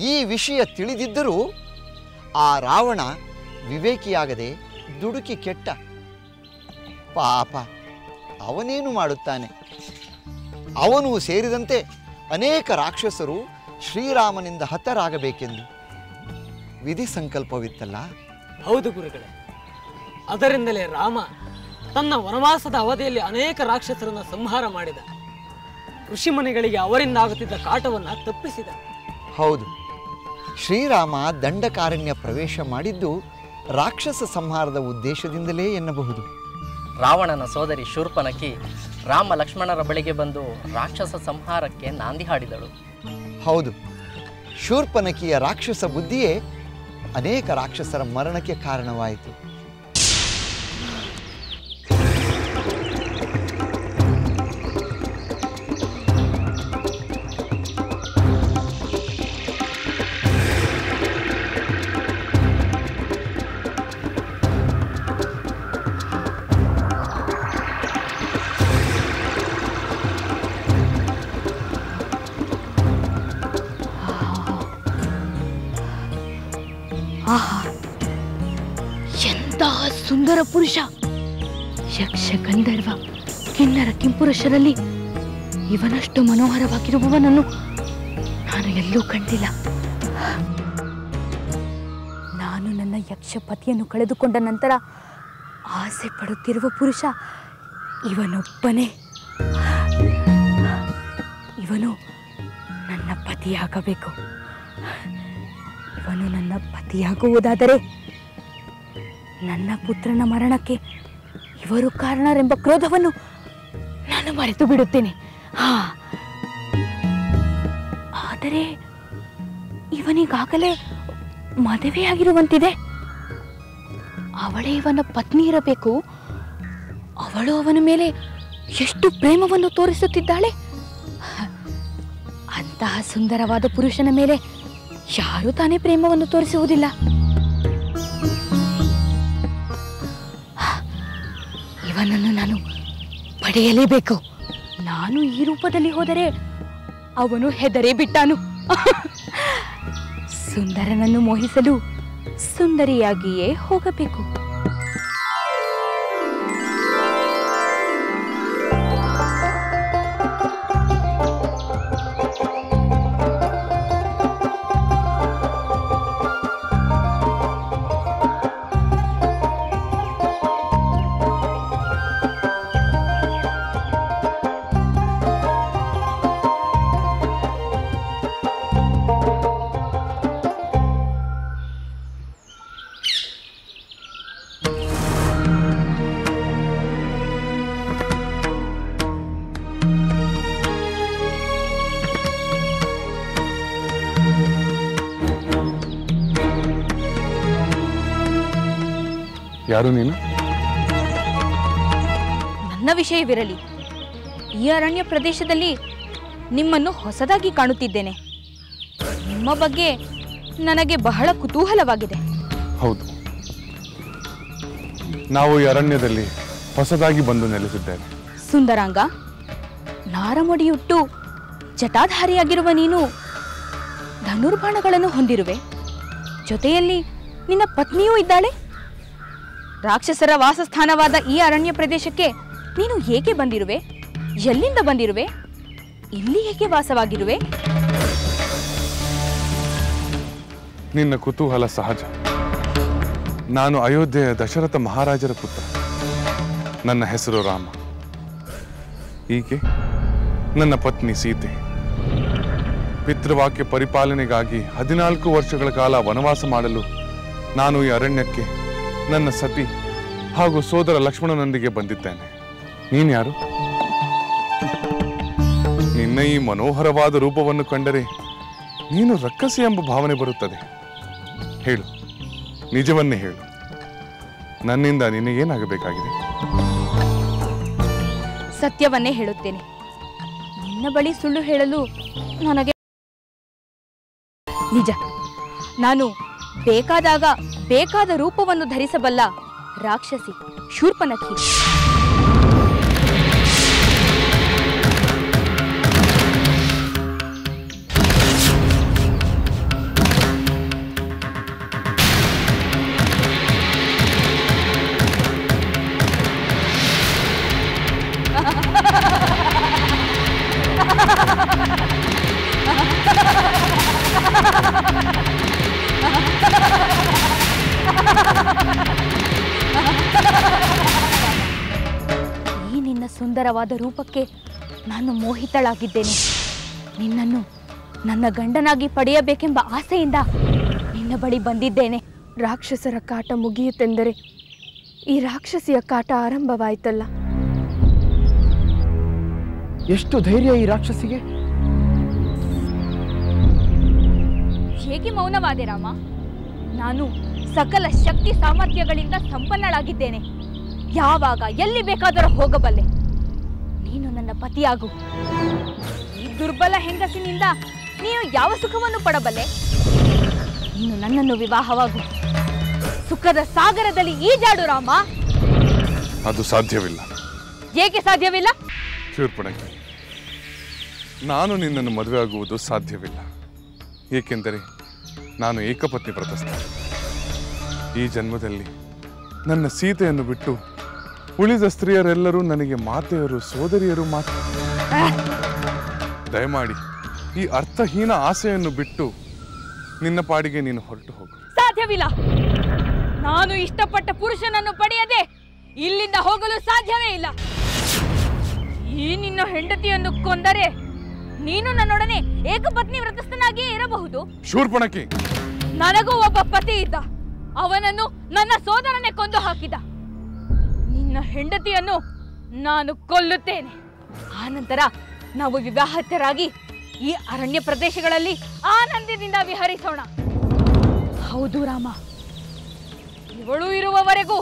ಈ ವಿಷಯ ತಿಳಿದಿದ್ದರೂ ಆ ರಾವಣ ವಿವೇಕಿಯಾಗದೆ ದುಡುಕಿ ಕೆಟ್ಟ. ಪಾಪ, ಅವನೇನು ಮಾಡುತ್ತಾನೆ? ಅವನು ಸೇರಿದಂತೆ ಅನೇಕ ರಾಕ್ಷಸರು ಶ್ರೀರಾಮನಿಂದ ಹತರಾಗಬೇಕೆಂದು ವಿಧಿ ಸಂಕಲ್ಪವಿತ್ತಲ್ಲ. ಹೌದು ಗುರುಗಳೇ, ಅದರಿಂದಲೇ ರಾಮ ತನ್ನ ವನವಾಸದ ಅವಧಿಯಲ್ಲಿ ಅನೇಕ ರಾಕ್ಷಸರನ್ನು ಸಂಹಾರ ಮಾಡಿದ. ಋಷಿಮುನಿಗಳಿಗೆ ಅವರಿಂದ ಆಗುತ್ತಿದ್ದ ಕಾಟವನ್ನು ತಪ್ಪಿಸಿದ. ಹೌದು, ಶ್ರೀರಾಮ ದಂಡಕಾರಣ್ಯ ಪ್ರವೇಶ ಮಾಡಿದ್ದು ರಾಕ್ಷಸ ಸಂಹಾರದ ಉದ್ದೇಶದಿಂದಲೇ ಎನ್ನಬಹುದು. ರಾವಣನ ಸೋದರಿ ಶೂರ್ಪನಖಿ ರಾಮ ಲಕ್ಷ್ಮಣರ ಬಳಿಗೆ ಬಂದು ರಾಕ್ಷಸ ಸಂಹಾರಕ್ಕೆ ನಾಂದಿ ಹಾಡಿದಳು. ಹೌದು, ಶೂರ್ಪನಖಿಯ ರಾಕ್ಷಸ ಬುದ್ಧಿಯೇ ಅನೇಕ ರಾಕ್ಷಸರ ಮರಣಕ್ಕೆ ಕಾರಣವಾಯಿತು. ಎಂತಹ ಸುಂದರ ಪುರುಷ! ಯಕ್ಷ ಗಂಧರ್ವ ಕಿನ್ನರ ಕಿಂಪುರುಷರಲ್ಲಿ ಇವನಷ್ಟು ಮನೋಹರವಾಗಿರುವವನನ್ನು ನಾನು ಎಲ್ಲೂ ಕಂಡಿಲ್ಲ. ನಾನು ನನ್ನ ಯಕ್ಷ ಪತಿಯನ್ನು ಕಳೆದುಕೊಂಡ ನಂತರ ಆಸೆ ಪಡುತ್ತಿರುವ ಪುರುಷ ಇವನೊಬ್ಬನೇ. ಇವನು ನನ್ನ ಪತಿಯಾಗಬೇಕು. ಇವನು ನನ್ನ ಪತಿಯಾಗುವುದಾದರೆ ನನ್ನ ಪುತ್ರನ ಮರಣಕ್ಕೆ ಇವರು ಕಾರಣರೆಂಬ ಕ್ರೋಧವನ್ನು ನಾನು ಮರೆತು ಬಿಡುತ್ತೇನೆ. ಆದರೆ ಇವನಿಗಾಗಲೇ ಮದುವೆಯಾಗಿರುವಂತಿದೆ. ಅವಳೇ ಇವನ ಪತ್ನಿ ಇರಬೇಕು. ಅವಳು ಅವನ ಮೇಲೆ ಎಷ್ಟು ಪ್ರೇಮವನ್ನು ತೋರಿಸುತ್ತಿದ್ದಾಳೆ. ಅಂತಹ ಸುಂದರವಾದ ಪುರುಷನ ಮೇಲೆ ಯಾರೂ ತಾನೇ ಪ್ರೇಮವನ್ನು ತೋರಿಸುವುದಿಲ್ಲ. ಇವನನ್ನು ನಾನು ಪಡೆಯಲೇಬೇಕು. ನಾನು ಈ ರೂಪದಲ್ಲಿ ಹೋದರೆ ಅವನು ಹೆದರೇ ಬಿಟ್ಟಾನು. ಸುಂದರನನ್ನು ಮೋಹಿಸಲು ಸುಂದರಿಯಾಗಿಯೇ ಹೋಗಬೇಕು. ಯಾರು ನೀನು? ನನ್ನ ವಿಷಯವಿರಲಿ. ಈ ಅರಣ್ಯ ಪ್ರದೇಶದಲ್ಲಿ ನಿಮ್ಮನ್ನು ಹೊಸದಾಗಿ ಕಾಣುತ್ತಿದ್ದೇನೆ. ನಿಮ್ಮ ಬಗ್ಗೆ ನನಗೆ ಬಹಳ ಕುತೂಹಲವಾಗಿದೆ. ಹೌದು, ನಾವು ಈ ಅರಣ್ಯದಲ್ಲಿ ಹೊಸದಾಗಿ ಬಂದು ನೆಲೆಸಿದ್ದೇವೆ. ಸುಂದರಾಂಗ, ನಾರಮೊಡಿಯುಟ್ಟು ಜಟಾಧಾರಿಯಾಗಿರುವ ನೀನು ಧನುರ್ಬಾಣಗಳನ್ನು ಹೊಂದಿರುವೆ. ಜೊತೆಯಲ್ಲಿ ನಿನ್ನ ಪತ್ನಿಯೂ ಇದ್ದಾಳೆ. ರಾಕ್ಷಸರ ವಾಸಸ್ಥಾನವಾದ ಈ ಅರಣ್ಯ ಪ್ರದೇಶಕ್ಕೆ ನೀನು ಏಕೆ ಬಂದಿರುವೆ? ಎಲ್ಲಿಂದ ಬಂದಿರುವೆ? ಇಲ್ಲಿ ಏಕೆ ವಾಸವಾಗಿರುವೆ? ನಿನ್ನ ಕುತೂಹಲ ಸಹಜ. ನಾನು ಅಯೋಧ್ಯೆಯ ದಶರಥ ಮಹಾರಾಜರ ಪುತ್ರ. ನನ್ನ ಹೆಸರು ರಾಮ. ಈಕೆ ನನ್ನ ಪತ್ನಿ ಸೀತೆ. ಪಿತೃವಾಕ್ಯ ಪರಿಪಾಲನೆಗಾಗಿ 14 ವರ್ಷಗಳ ಕಾಲ ವನವಾಸ ಮಾಡಲು ನಾನು ಈ ಅರಣ್ಯಕ್ಕೆ ನನ್ನ ಸತಿ ಹಾಗೂ ಸೋದರ ಲಕ್ಷ್ಮಣನೊಂದಿಗೆ ಬಂದಿದ್ದೇನೆ. ನೀನ್ಯಾರು? ನಿನ್ನ ಈ ಮನೋಹರವಾದ ರೂಪವನ್ನು ಕಂಡರೆ ನೀನು ರಕ್ಕಸಿ ಎಂಬ ಭಾವನೆ ಬರುತ್ತದೆ. ಹೇಳು, ನಿಜವನ್ನೇ ಹೇಳು. ನನ್ನಿಂದ ನಿನಗೇನಾಗಬೇಕಾಗಿದೆ? ಸತ್ಯವನ್ನೇ ಹೇಳುತ್ತೇನೆ. ನಿನ್ನ ಬಳಿ ಸುಳ್ಳು ಹೇಳಲು ನನಗೆ ನಿಜ. ನಾನು ಬೇಕಾದಾಗ ಬೇಕಾದ ರೂಪವನ್ನು ಧರಿಸಬಲ್ಲ ರಾಕ್ಷಸಿ ಶೂರ್ಪನಖಿ. ಸುಂದರವಾದ ರೂಪಕ್ಕೆ ನಾನು ಮೋಹಿತಳಾಗಿದ್ದೇನೆ. ನಿನ್ನನ್ನು ನನ್ನ ಗಂಡನಾಗಿ ಪಡೆಯಬೇಕೆಂಬ ಆಸೆಯಿಂದ ನಿನ್ನ ಬಳಿ ಬಂದಿದ್ದೇನೆ. ರಾಕ್ಷಸರ ಕಾಟ ಮುಗಿಯುತ್ತೆಂದರೆ ಈ ರಾಕ್ಷಸಿಯ ಕಾಟ ಆರಂಭವಾಯಿತಲ್ಲ. ಎಷ್ಟು ಧೈರ್ಯ ಈ ರಾಕ್ಷಸಿಗೆ! ಹೇಗೆ ಮೌನವಾದೆ ರಾಮ? ನಾನು ಸಕಲ ಶಕ್ತಿ ಸಾಮರ್ಥ್ಯಗಳಿಂದ ಸಂಪನ್ನಳಾಗಿದ್ದೇನೆ. ಯಾವಾಗ ಎಲ್ಲಿ ಬೇಕಾದರೂ ಹೋಗಬಲ್ಲೆ. ನೀನು ನನ್ನ ಪತಿಯಾಗು. ಈ ದುರ್ಬಲ ಹೆಂಗಸಿನಿಂದ ನೀನು ಯಾವ ಸುಖವನ್ನು ಪಡಬಲ್ಲೆ? ನೀನು ನನ್ನನ್ನು ವಿವಾಹವಾಗು. ಸುಖದ ಸಾಗರದಲ್ಲಿ ಈಜಾಡು ರಾಮ. ಅದು ಸಾಧ್ಯವಿಲ್ಲ. ಏಕೆ ಸಾಧ್ಯವಿಲ್ಲ? ಶೂರ್ಪಣಖಿ, ನಾನು ನಿನ್ನನ್ನು ಮದುವೆ ಆಗುವುದು ಸಾಧ್ಯವಿಲ್ಲ. ಏಕೆಂದರೆ ನಾನು ಏಕಪತ್ನಿ ವ್ರತಸ್ಥ. ಈ ಜನ್ಮದಲ್ಲಿ ನನ್ನ ಸೀತೆಯನ್ನು ಬಿಟ್ಟು ಉಳಿದ ಸ್ತ್ರೀಯರೆಲ್ಲರೂ ನನಗೆ ಮಾತೆಯರು, ಸೋದರಿಯರು ಮಾತ್ರ. ದಯಮಾಡಿ ಈ ಅರ್ಥಹೀನ ಆಸೆಯನ್ನು ಬಿಟ್ಟು ನಿನ್ನ ಪಾಡಿಗೆ ನೀನು ಹೊರಟು ಹೋಗು. ಸಾಧ್ಯವಿಲ್ಲ. ನಾನು ಇಷ್ಟಪಟ್ಟ ಪುರುಷನನ್ನು ಪಡೆಯದೆ ಇಲ್ಲಿಂದ ಹೋಗಲು ಸಾಧ್ಯವೇ ಇಲ್ಲ. ಈ ನಿನ್ನ ಹೆಂಡತಿಯನ್ನು ಕೊಂದರೆ ನೀನು ನನ್ನೊಡನೆ ಏಕಪತ್ನಿ ವ್ರತಸ್ಥನಾಗಿಯೇ ಇರಬಹುದು. ಶೂರ್ಪಣಖಿ, ನನಗೂ ಒಬ್ಬ ಪತಿ ಇದ್ದ. ಅವನನ್ನು ನನ್ನ ಸೋದರನೇ ಕೊಂದು ಹಾಕಿದ. ನಿನ್ನ ಹೆಂಡತಿಯನ್ನು ನಾನು ಕೊಲ್ಲುತ್ತೇನೆ. ಆನಂತರ ನಾವು ವಿವಾಹಿತರಾಗಿ ಈ ಅರಣ್ಯ ಪ್ರದೇಶಗಳಲ್ಲಿ ಆನಂದದಿಂದ ವಿಹರಿಸೋಣ. ಹೌದು ರಾಮ, ಇವಳು ಇರುವವರೆಗೂ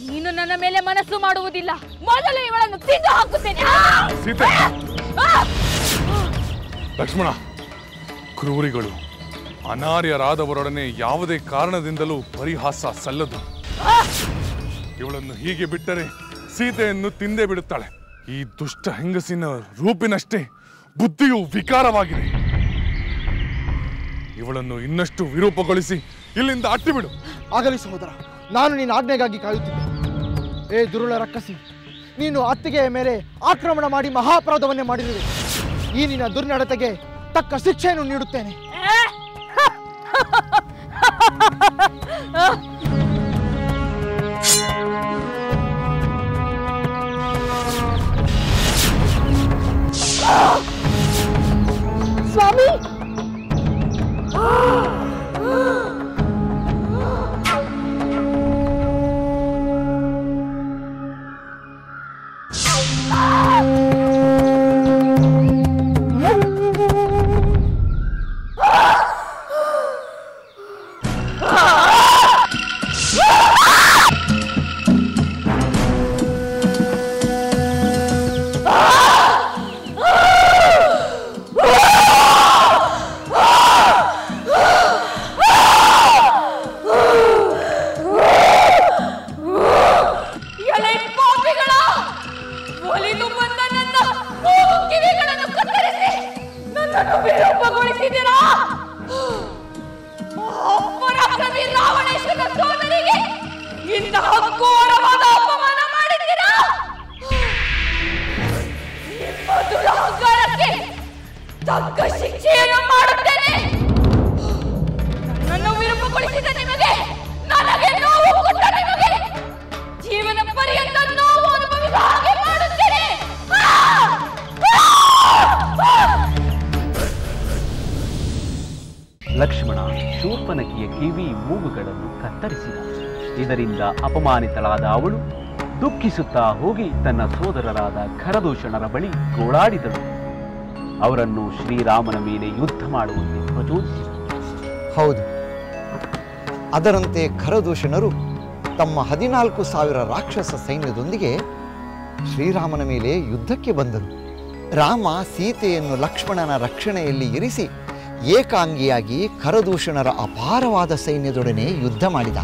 ನೀನು ನನ್ನ ಮೇಲೆ ಮನಸ್ಸು ಮಾಡುವುದಿಲ್ಲ. ಮೊದಲು ಇವಳನ್ನು ತಿಂದು ಹಾಕುತ್ತೇನೆ. ಸೀತೆ, ಲಕ್ಷ್ಮಣ, ಕ್ರೂರಿಗಳು ಅನಾರ್ಯರಾದವರೊಡನೆ ಯಾವುದೇ ಕಾರಣದಿಂದಲೂ ಪರಿಹಾಸ ಸಲ್ಲದು. ಇವಳನ್ನು ಹೀಗೆ ಬಿಟ್ಟರೆ ಸೀತೆಯನ್ನು ತಿಂದೇ ಬಿಡುತ್ತಾಳೆ. ಈ ದುಷ್ಟ ಹೆಂಗಸಿನ ರೂಪಿನಷ್ಟೇ ಬುದ್ಧಿಯು ವಿಕಾರವಾಗಿದೆ. ಇವಳನ್ನು ಇನ್ನಷ್ಟು ವಿರೂಪಗೊಳಿಸಿ ಇಲ್ಲಿಂದ ಅಟ್ಟಿಬಿಡು. ಆಗಲಿ ಸಹೋದರ, ನಾನು ನಿನ್ನ ಆಜ್ಞೆಗಾಗಿ ಕಾಯುತ್ತಿದ್ದೆ. ಏ ದುರುಳ ರಕ್ಕಸಿ, ನೀನು ಅತ್ತಿಗೆಯ ಮೇಲೆ ಆಕ್ರಮಣ ಮಾಡಿ ಮಹಾಪರಾಧವನ್ನೇ ಮಾಡಿರುವೆ. ಈ ನಿನ್ನ ದುರ್ನಡತೆಗೆ ತಕ್ಕ ಶಿಕ್ಷೆಯನ್ನು ನೀಡುತ್ತೇನೆ. ಸ್ವಾಮಿ, ಲಕ್ಷ್ಮಣ ಶೂರ್ಪನಖಿಯ ಕಿವಿ ಮೂಗುಗಳನ್ನು ಕತ್ತರಿಸಿದ. ಇದರಿಂದ ಅಪಮಾನಿತಳಾದ ಅವಳು ದುಃಖಿಸುತ್ತಾ ಹೋಗಿ ತನ್ನ ಸೋದರರಾದ ಖರದೂಷಣರ ಬಳಿ ಗೋಳಾಡಿದಳು. ಅವರನ್ನು ಶ್ರೀರಾಮನ ಮೇಲೆ ಯುದ್ಧ ಮಾಡುವಂತೆ ಪ್ರಚೋದಿಸಿದಳು. ಹೌದು, ಅದರಂತೆ ಖರದೂಷಣರು ತಮ್ಮ 14,000 ರಾಕ್ಷಸ ಸೈನ್ಯದೊಂದಿಗೆ ಶ್ರೀರಾಮನ ಮೇಲೆ ಯುದ್ಧಕ್ಕೆ ಬಂದರು. ರಾಮ ಸೀತೆಯನ್ನು ಲಕ್ಷ್ಮಣನ ರಕ್ಷಣೆಯಲ್ಲಿ ಇರಿಸಿ ಏಕಾಂಗಿಯಾಗಿ ಖರದೂಷಣರ ಅಪಾರವಾದ ಸೈನ್ಯದೊಡನೆ ಯುದ್ಧ ಮಾಡಿದ.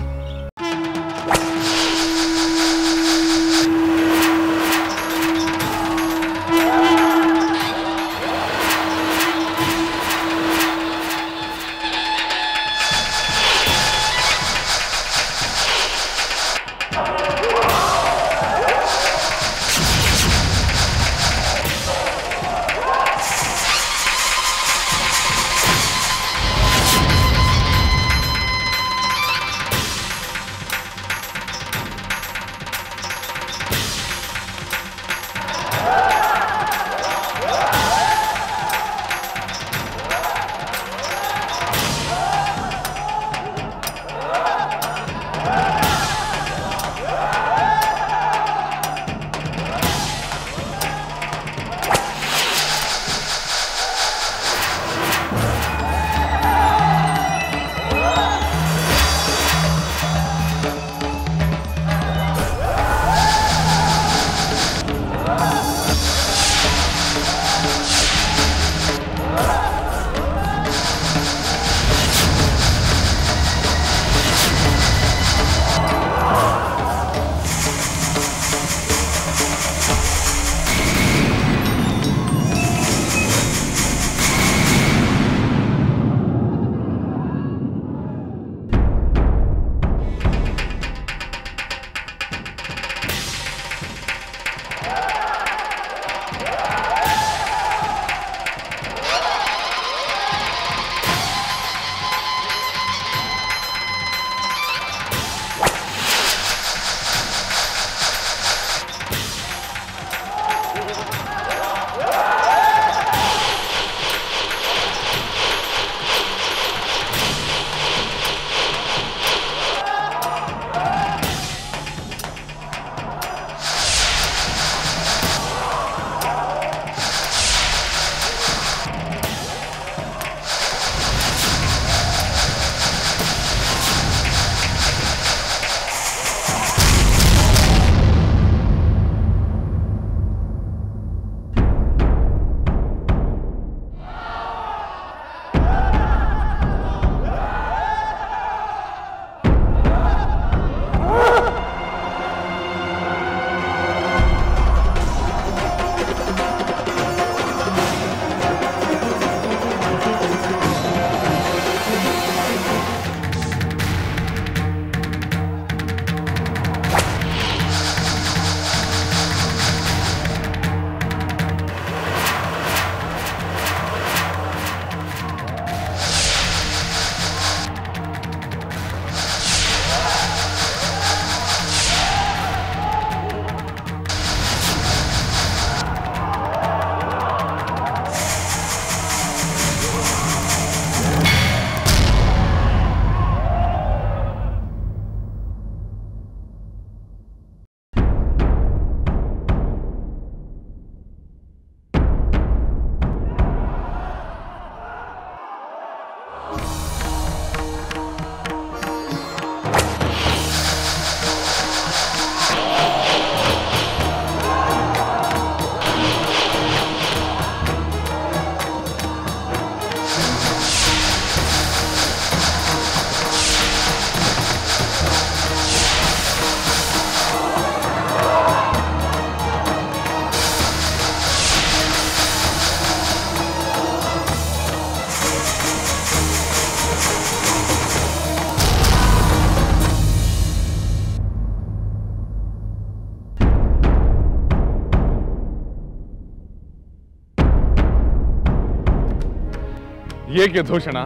ಏಕೆ ದೂಷಣ?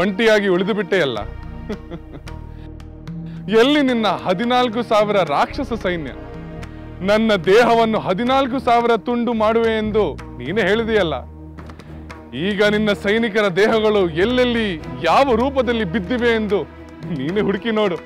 ಒಂಟಿಯಾಗಿ ಉಳಿದು ಬಿಟ್ಟೆಯಲ್ಲ. ಎಲ್ಲಿ ನಿನ್ನ 14,000 ರಾಕ್ಷಸ ಸೈನ್ಯ? ನನ್ನ ದೇಹವನ್ನು 14,000 ತುಂಡು ಮಾಡುವೆ ಎಂದು ನೀನೇ ಹೇಳಿದೆಯಲ್ಲ. ಈಗ ನಿನ್ನ ಸೈನಿಕರ ದೇಹಗಳು ಎಲ್ಲೆಲ್ಲಿ ಯಾವ ರೂಪದಲ್ಲಿ ಬಿದ್ದಿವೆ ಎಂದು ನೀನೇ ಹುಡುಕಿ ನೋಡು.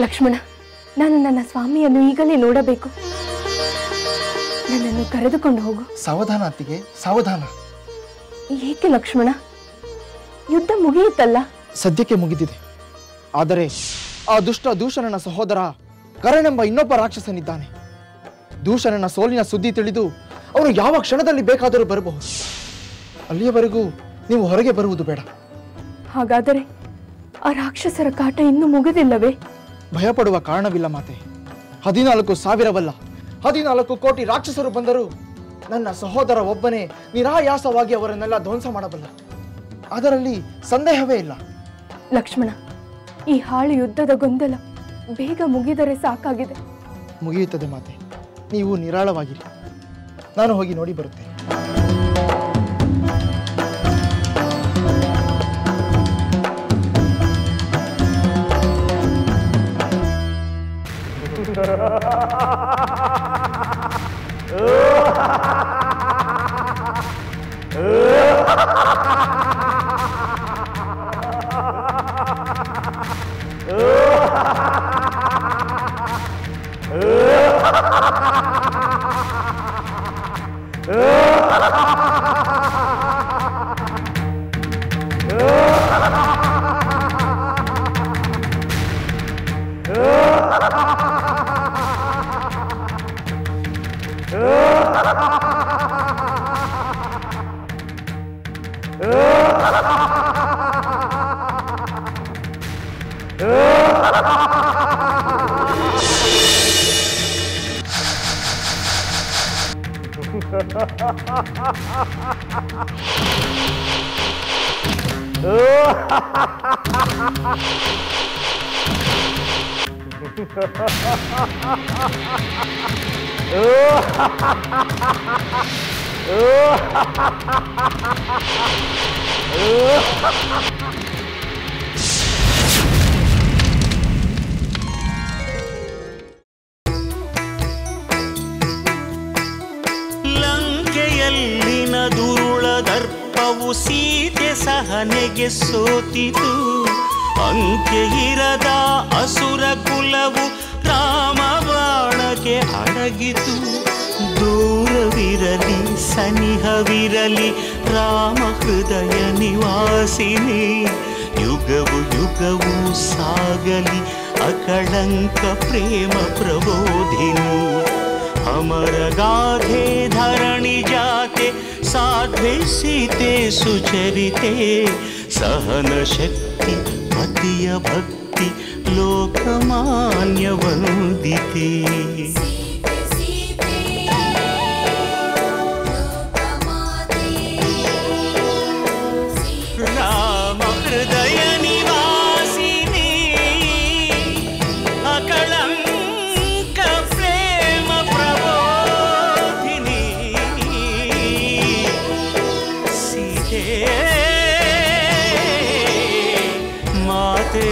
ಲಕ್ಷ್ಮಣ, ನಾನು ನನ್ನ ಸ್ವಾಮಿಯನ್ನು ಈಗಲೇ ನೋಡಬೇಕು. ನನ್ನನ್ನು ಕರೆದುಕೊಂಡು ಹೋಗು. ಸಾವಧಾನ ಅತ್ತಿಗೆ, ಸಾವಧಾನ. ಏಕೆ ಲಕ್ಷ್ಮಣ? ಯುದ್ಧ ಮುಗಿಯಿತಲ್ಲ? ಸದ್ಯಕ್ಕೆ ಮುಗಿದಿದೆ. ಆದರೆ ಆ ದುಷ್ಟ ದೂಷಣನ ಸಹೋದರ ಕರಣೆಂಬ ಇನ್ನೊಬ್ಬ ರಾಕ್ಷಸನಿದ್ದಾನೆ. ದೂಷಣನ ಸೋಲಿನ ಸುದ್ದಿ ತಿಳಿದು ಅವನು ಯಾವ ಕ್ಷಣದಲ್ಲಿ ಬೇಕಾದರೂ ಬರಬಹುದು. ಅಲ್ಲಿಯವರೆಗೂ ನೀವು ಹೊರಗೆ ಬರುವುದು ಬೇಡ. ಹಾಗಾದರೆ ಆ ರಾಕ್ಷಸರ ಕಾಟ ಇನ್ನೂ ಮುಗಿದಿಲ್ಲವೇ? ಭಯಪಡುವ ಕಾರಣವಿಲ್ಲ ಮಾತೆ. 14,000ವಲ್ಲ, 14 ಕೋಟಿ ರಾಕ್ಷಸರು ಬಂದರೂ ನನ್ನ ಸಹೋದರ ಒಬ್ಬನೇ ನಿರಾಯಾಸವಾಗಿ ಅವರನ್ನೆಲ್ಲ ಧ್ವಂಸ ಮಾಡಬಲ್ಲ. ಅದರಲ್ಲಿ ಸಂದೇಹವೇ ಇಲ್ಲ. ಲಕ್ಷ್ಮಣ, ಈ ಹಾಳು ಯುದ್ಧದ ಗೊಂದಲ ಬೇಗ ಮುಗಿದರೆ ಸಾಕಾಗಿದೆ. ಮುಗಿಯುತ್ತದೆ ಮಾತೆ, ನೀವು ನಿರಾಳವಾಗಿರಿ. ನಾನು ಹೋಗಿ ನೋಡಿ ಬರುತ್ತೇನೆ. ಲಂಕೆಯಲ್ಲಿನ ದುರುಳ ದರ್ಪವು ಸೀತೆ ಸಹನೆಗೆ ಸೋತಿತು. ಅಂಕೆ ಇರದ ಅಸುರ ಕುಲವು ರಾಮ ಬಾಣಕ್ಕೆ ಅಡಗಿತು. ದೂರವಿರಲಿ ಸನಿಹವಿರಲಿ ರಾಮ ಹೃದಯ ನಿವಾಸಿನಿ. ಯುಗವು ಯುಗವು ಸಾಗಲಿ ಅಕಳಂಕ ಪ್ರೇಮ ಪ್ರಬೋಧಿನಿ. ಅಮರ ಗಾಧೆ ಧರಣಿ ಜಾತೆ ಸಾಧ್ವೆ ಸೀತೆ ಸುಚರಿತೆ. ಸಹನ ಶಕ್ತಿ ಪತಿಯ ಭಕ್ತಿ ಲೋಕಮಾನ್ಯ ವಂದಿತೆ. ರಾಮ ಹೃದಯ ನಿವಾಸಿನಿ ಅಕಳಂಕ ಪ್ರೇಮ ಪ್ರಬೋಧಿನಿ. ಸೀತೆ ಮಾತೆ